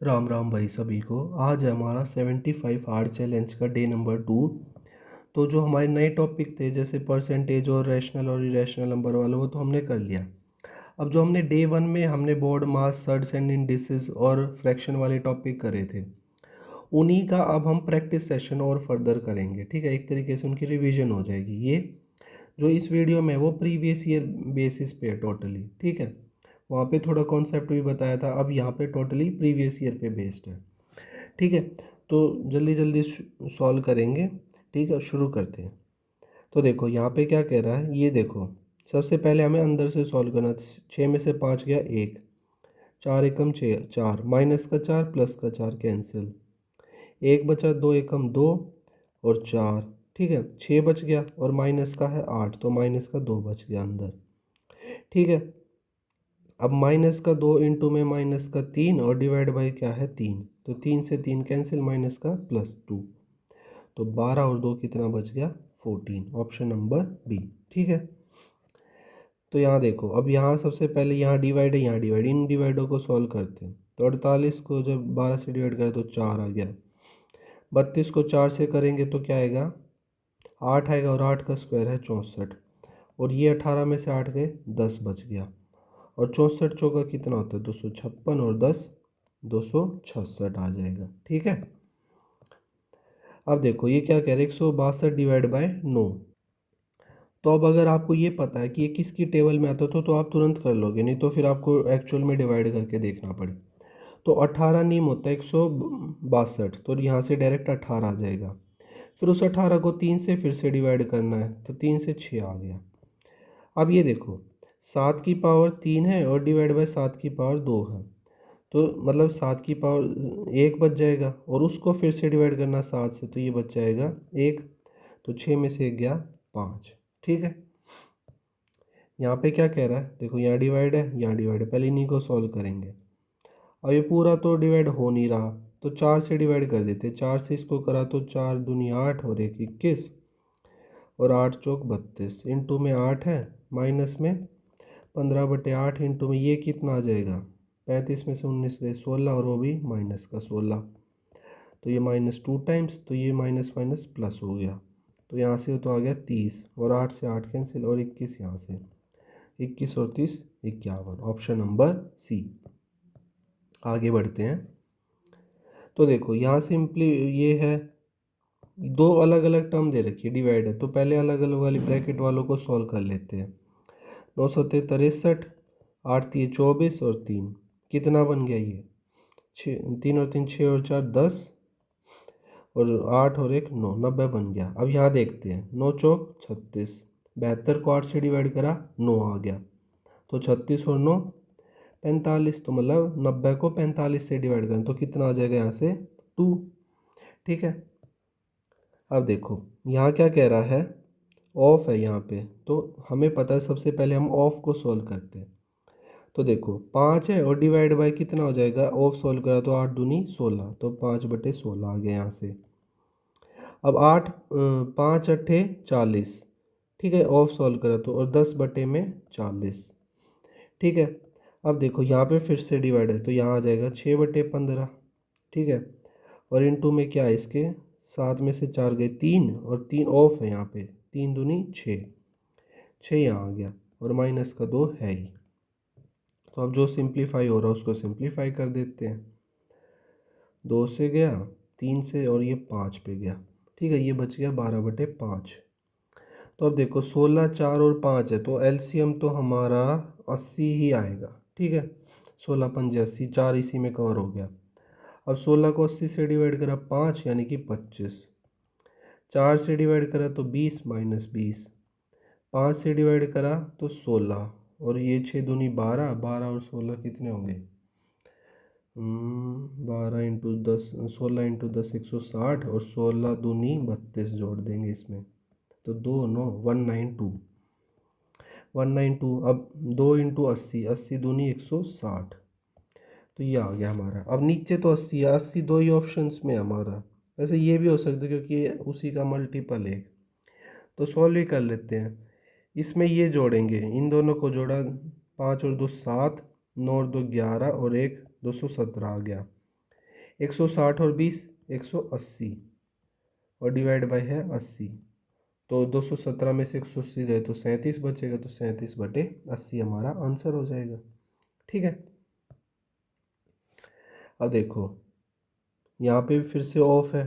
राम राम भाई सभी को। आज है हमारा 75 हार्ड चैलेंज का डे नंबर 2। तो जो हमारे नए टॉपिक थे जैसे परसेंटेज और रैशनल और इरेशनल नंबर वाले वो तो हमने कर लिया। अब जो हमने डे 1 में हमने board mass surds and indices और फ्रैक्शन वाले टॉपिक करे थे, उन्हीं का अब हम प्रैक्टिस सेशन और फर्दर करेंगे। ठीक है, एक तरीके से उनकी रिवीजन हो जाएगी। ये जो इस वीडियो में वो प्रीवियस ईयर बेसिस पे है टोटली। ठीक है, वहाँ पे थोड़ा कॉन्सेप्ट भी बताया था, अब यहाँ पे टोटली प्रीवियस ईयर पे बेस्ड है। ठीक है, तो जल्दी जल्दी सॉल्व करेंगे। ठीक है, शुरू करते हैं। तो देखो यहाँ पे क्या कह रहा है, ये देखो। सबसे पहले हमें अंदर से सॉल्व करना। 6 में से 5 गया 1, 4 एकम 6 4, माइनस का 4 प्लस का 4 कैंसिल, 1 बचा, 2 एकम 2 और 4। ठीक है, 6 बच गया और माइनस का है 8 तो माइनस का 2 बच गया अंदर। ठीक है, अब माइनस का 2 इंटू में माइनस का 3 और डिवाइड बाई क्या है 3, तो 3 से 3 कैंसिल, माइनस का +2, तो 12 और 2 कितना बच गया 14, ऑप्शन नंबर बी। ठीक है, तो यहाँ देखो, अब यहाँ सबसे पहले यहाँ डिवाइड है, यहाँ डिवाइड, इन डिवाइडों को सॉल्व करते हैं। तो 48 को जब 12 से डिवाइड करें तो 4 आ गया। 32 को 4 से करेंगे तो क्या आएगा 8 आएगा, और 8 का स्क्वायर है 64, और ये 18 में से 8 गए 10 बच गया। और 64 चौका कितना होता है 256, और 10 266 आ जाएगा। ठीक है, अब देखो ये क्या कह रहे हैं 162 डिवाइड बाय 9। तो अब अगर आपको ये पता है कि ये किसकी टेबल में आता है तो आप तुरंत कर लोगे, नहीं तो फिर आपको एक्चुअल में डिवाइड करके देखना पड़े। तो 18 नीम होता है 162, तो यहाँ से डायरेक्ट 18 आ जाएगा। फिर उस 18 को 3 से फिर से डिवाइड करना है, तो 3 से 6 आ गया। अब ये देखो 7 की पावर 3 है और डिवाइड बाय 7 की पावर 2 है, तो मतलब 7 की पावर 1 बच जाएगा, और उसको फिर से डिवाइड करना 7 से, तो ये बच जाएगा 1, तो 6 में से 1 गया 5। ठीक है, यहाँ पे क्या कह रहा है देखो, यहाँ डिवाइड है यहाँ डिवाइड है, पहले इन्हीं को सॉल्व करेंगे। अब ये पूरा तो डिवाइड हो नहीं रहा, तो 4 से डिवाइड कर देते। 4 से इसको करा तो 4 दूनी 8 और 1 21, और 8 चौक 32, इंटू में 8 है, माइनस में 15/8, इंटू में ये कितना आ जाएगा 35 में से 19 गए 16, और वो भी माइनस का 16, तो ये -2 टाइम्स, तो ये माइनस माइनस प्लस हो गया। तो यहाँ से तो आ गया 30, और 8 से 8 कैंसिल, और 21 यहाँ से, 21 और 30 51, ऑप्शन नंबर सी। आगे बढ़ते हैं। तो देखो यहाँ सिंपली ये है, दो अलग अलग टर्म दे रखी है, डिवाइड है, तो पहले अलग अलग वाली ब्रैकेट वालों को सॉल्व कर लेते हैं। 9 × 63, 8 × 24 और 3 कितना बन गया ये 6, 3 और 3 6 और 4 10, और 8 और 1 9, 90 बन गया। अब यहाँ देखते हैं, 9 चौक 36, 72 को 8 से डिवाइड करा 9 आ गया, तो 36 और 9 45, तो मतलब 90 को 45 से डिवाइड करें तो कितना आ जाएगा यहाँ से 2। ठीक है, अब देखो यहाँ क्या कह रहा है, ऑफ है यहाँ पे, तो हमें पता है सबसे पहले हम ऑफ को सॉल्व करते हैं। तो देखो 5 है और डिवाइड बाय कितना हो जाएगा, ऑफ सॉल्व करा तो 8 दूनी 16, तो 5/16 आ गया यहाँ से। अब 8 5 अट्ठे 40। ठीक है, ऑफ सॉल्व करा तो, और 10/40। ठीक है, अब देखो यहाँ पे फिर से डिवाइड है, तो यहाँ आ जाएगा 6/15। ठीक है, और इनटू में क्या है इसके 7 में से 4 गए 3, और 3 ऑफ है यहाँ पे, 3 दूनी 6, 6 यहाँ आ गया, और माइनस का 2 है ही। तो अब जो सिंप्लीफाई हो रहा है उसको सिंप्लीफाई कर देते हैं। 2 से गया 3 से, और ये 5 पे गया। ठीक है, ये बच गया 12/5। तो अब देखो 16 4 और 5 है, तो एलसीएम तो हमारा 80 ही आएगा। ठीक है, 16 पंजे 80, 4 इसी में कवर हो गया। अब 16 को 80 से डिवाइड करा 5 यानी कि 25, 4 से डिवाइड करा तो 20 -20, 5 से डिवाइड करा तो 16, और ये 6 दूनी 12, 12 और 16 कितने होंगे 12 इंटू 10, 16 इंटू 10 160, और 16 दूनी 32 जोड़ देंगे इसमें, तो 2 9 192, 192। अब 2 इंटू 80, 80 दूनी 160, तो ये आ गया हमारा। अब नीचे तो 80 है, 80 दो ही ऑप्शंस में है हमारा। वैसे ये भी हो सकता है क्योंकि ये उसी का मल्टीपल है, तो सॉल्व ही कर लेते हैं। इसमें ये जोड़ेंगे, इन दोनों को जोड़ा, 5 और 2 7, 9 और 2 11, और 1 217 आ गया। 160 और 20 180 और डिवाइड बाय है 80। तो 217 में से 180 गए तो 37 बचेगा, तो 37/80 हमारा आंसर हो जाएगा। ठीक है, अब देखो यहाँ पे फिर से ऑफ है,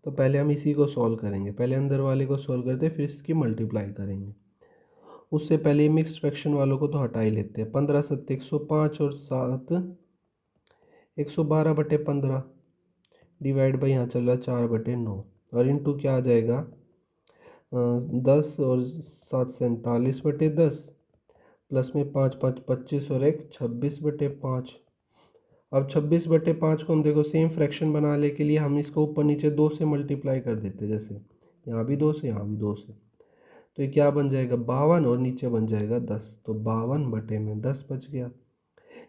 तो पहले हम इसी को सॉल्व करेंगे। पहले अंदर वाले को सॉल्व करते हैं, फिर इसकी मल्टीप्लाई करेंगे। उससे पहले मिक्स फ्रैक्शन वालों को तो हटा ही लेते हैं। 15 7 105 और 7 112/15 डिवाइड बाई यहाँ चल रहा 4/9 और इंटू क्या आ जाएगा 10 और 7 47/10 प्लस में 5 5 25 और 1 26/5। अब 26/5 को हम देखो सेम फ्रैक्शन बनाने के लिए हम इसको ऊपर नीचे 2 से मल्टीप्लाई कर देते, जैसे यहाँ भी 2 से यहाँ भी 2 से, तो ये क्या बन जाएगा 52 और नीचे बन जाएगा 10, तो 52/10 बच गया।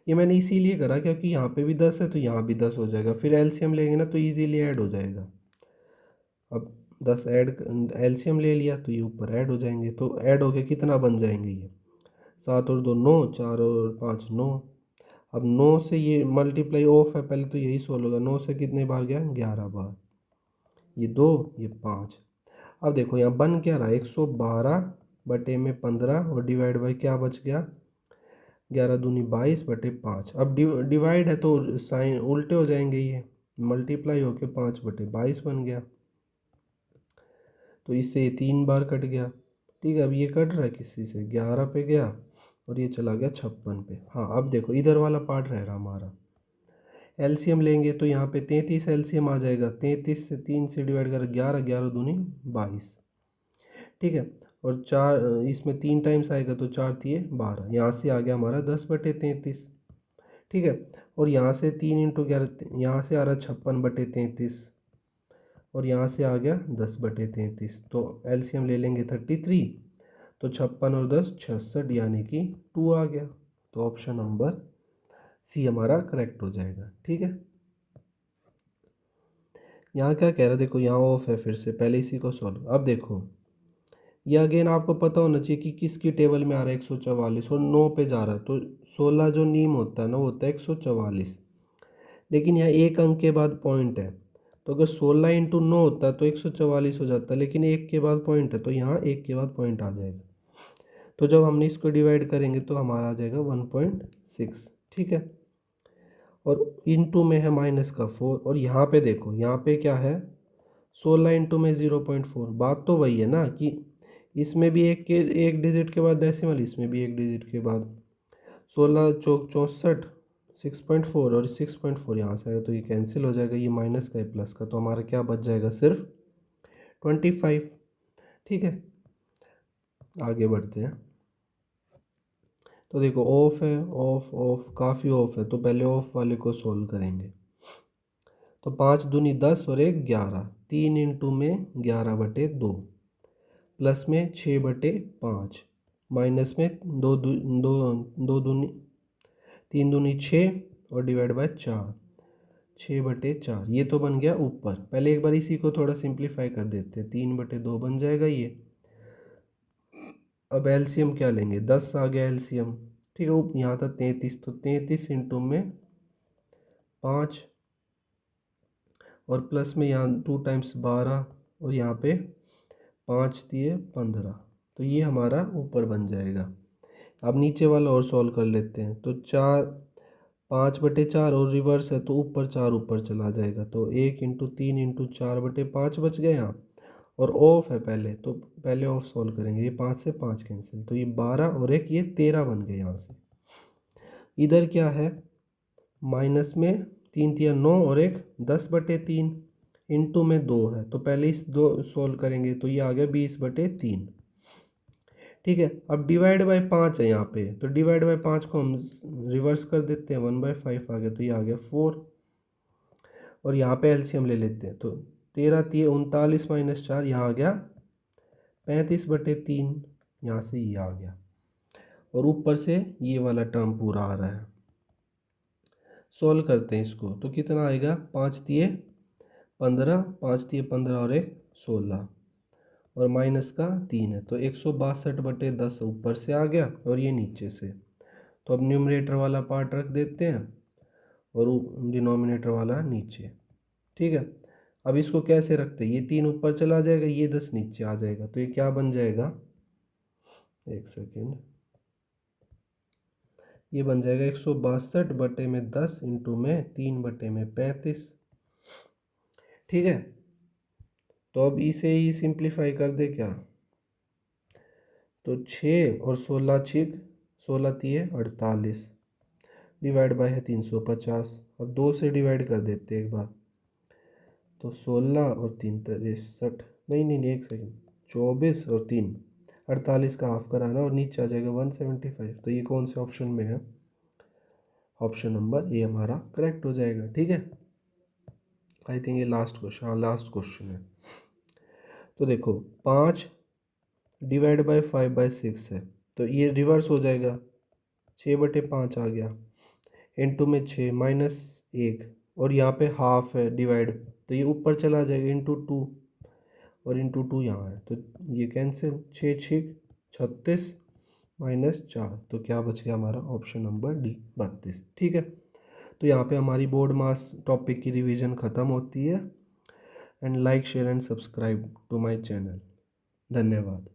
ये मैंने इसीलिए करा क्योंकि यहाँ पे भी 10 है तो यहाँ भी 10 हो जाएगा, फिर एलसीएम लेंगे ना तो इजीली ऐड हो जाएगा। अब 10 ऐड एलसीएम ले लिया तो ये ऊपर ऐड हो जाएंगे, तो ऐड हो के कितना बन जाएंगे ये 7 और 2 9, 4 और 5 9। अब 9 से ये मल्टीप्लाई ऑफ है, पहले तो यही सोल्व होगा। 9 से कितने बार गया 11 बार, ये 2 ये 5। अब देखो यहाँ बन क्या रहा 112/15 और डिवाइड बाई क्या बच गया 11 दूनी 22/5। अब डिवाइड है तो साइन उल्टे हो जाएंगे, ये मल्टीप्लाई होके 5/22 बन गया, तो इससे ये 3 बार कट गया। ठीक है, अब ये कट रहा है किसी से 11 पे गया और ये चला गया 56 पे। हाँ अब देखो इधर वाला पार्ट रह रहा हमारा, एलसीएम लेंगे तो यहाँ पे 33 एलसीएम आ जाएगा। 33 से 3 से डिवाइड कर 11 11 दूनी 22। ठीक है, और 4 इसमें 3 टाइम्स आएगा तो 4 तिये 12, यहाँ से आ गया हमारा 10/33। ठीक है, और यहाँ से 3 इंटू 11 यहाँ से आ रहा 56/33 और यहाँ से आ गया 10/33, तो एलसीएम ले लेंगे 33, तो 56 और 10 66 यानी कि 2 आ गया, तो ऑप्शन नंबर सी हमारा करेक्ट हो जाएगा। ठीक है, यहाँ क्या कह रहा है देखो, यहाँ ऑफ है, फिर से पहले इसी को सॉल्व। अब देखो ये अगेन आपको पता होना चाहिए कि किसकी टेबल में आ रहा है 144 और 9 पे जा रहा है, तो 16 जो नीम होता है ना वो होता है 144, लेकिन यहाँ एक अंक के बाद पॉइंट है, तो अगर 16 इंटू 9 होता तो 144 हो जाता, लेकिन एक के बाद पॉइंट है तो यहाँ एक के बाद पॉइंट आ जाएगा, तो जब हमने इसको डिवाइड करेंगे तो हमारा आ जाएगा 1.6। ठीक है, और इंटू में है -4, और यहाँ पे देखो यहाँ पे क्या है 16 इंटू में 0.4, बात तो वही है ना कि इसमें भी एक डिजिट के बाद डेसिमल, इसमें भी एक डिजिट के बाद 16 चौक 64 6.4 और 6.4 यहाँ से आएगा तो ये कैंसिल हो जाएगा, ये माइनस का है प्लस का, तो हमारा क्या बच जाएगा सिर्फ 25। ठीक है, आगे बढ़ते हैं। तो देखो ऑफ है, ऑफ ऑफ काफ़ी ऑफ है, तो पहले ऑफ वाले को सोल्व करेंगे। तो 5 दूनी 10 और 1 11, 3 इंटू में 11/2 प्लस में 6/5 माइनस में 2 दूनी 3 दूनी 6 और डिवाइड बाय 4 6/4, ये तो बन गया ऊपर। पहले एक बार इसी को थोड़ा सिंप्लीफाई कर देते हैं, 3/2 बन जाएगा ये। अब एलसीएम क्या लेंगे 10 आ गया एलसीएम। ठीक है, यहाँ था 33, तो 33 इंटू में 5 और प्लस में यहाँ 2 टाइम्स 12 और यहाँ पे 5 दिए 15, तो ये हमारा ऊपर बन जाएगा। अब नीचे वाला और सॉल्व कर लेते हैं, तो 5/4 और रिवर्स है तो ऊपर 4 ऊपर चला जाएगा, तो 1 इंटू 3 इंटू 4/5 बच गया यहाँ, और ऑफ है पहले तो पहले ऑफ सॉल्व करेंगे, ये 5 से 5 कैंसिल, तो ये 12 और एक ये 13 बन गए यहाँ से। इधर क्या है माइनस में 3 तिया 9 और एक 10/3 इंटू में 2 है, तो पहले इस 2 सॉल्व करेंगे तो ये आ गया 20/3। ठीक है, अब डिवाइड बाय 5 है यहाँ पे, तो डिवाइड बाय 5 को हम रिवर्स कर देते हैं, 1/5 आ गया, तो ये आ गया 4, और यहाँ पे एलसीएम ले लेते हैं, तो 13 तिये 39 माइनस 4 यहाँ आ गया 35/3, यहाँ से ये आ गया, और ऊपर से ये वाला टर्म पूरा आ रहा है। सॉल्व करते हैं इसको, तो कितना आएगा 5 तिये 15, 5 तिये 15 और एक 16 और माइनस का 3 है, तो 162/10 ऊपर से आ गया और ये नीचे से, तो अब न्यूमरेटर वाला पार्ट रख देते हैं और डिनोमिनेटर वाला नीचे। ठीक है। अब इसको कैसे रखते हैं, ये 3 ऊपर चला जाएगा, ये 10 नीचे आ जाएगा, तो ये क्या बन जाएगा, एक सेकेंड, ये बन जाएगा 162/10 इंटू में 3/35। ठीक है, तो अब इसे ही सिंप्लीफाई कर दे क्या, तो 6 और 16 छिक 16 तिये 48, डिवाइड बाय है 350। अब 2 से डिवाइड कर देते एक बार, तो 16 और 3 63, नहीं, एक सेकेंड, 24 और 3 48 का हाफ कराना और नीचे आ जाएगा 175। तो ये कौन से ऑप्शन में है, ऑप्शन नंबर ए हमारा करेक्ट हो जाएगा। ठीक है, आई थिंक ये लास्ट क्वेश्चन, हाँ लास्ट क्वेश्चन है। तो देखो 5 डिवाइड बाय 5/6 है, तो ये रिवर्स हो जाएगा, 6/5 आ गया, इंटू में 6 माइनस 1, और यहाँ पे हाफ है डिवाइड, तो ये ऊपर चला जाएगा इंटू 2, और इंटू 2 यहाँ है, तो ये कैंसिल, 6 6 36 माइनस 4, तो क्या बच गया हमारा, ऑप्शन नंबर डी 32। ठीक है, तो यहाँ पे हमारी बोर्ड मास टॉपिक की रिवीजन ख़त्म होती है। And like share and subscribe to my channel. धन्यवाद।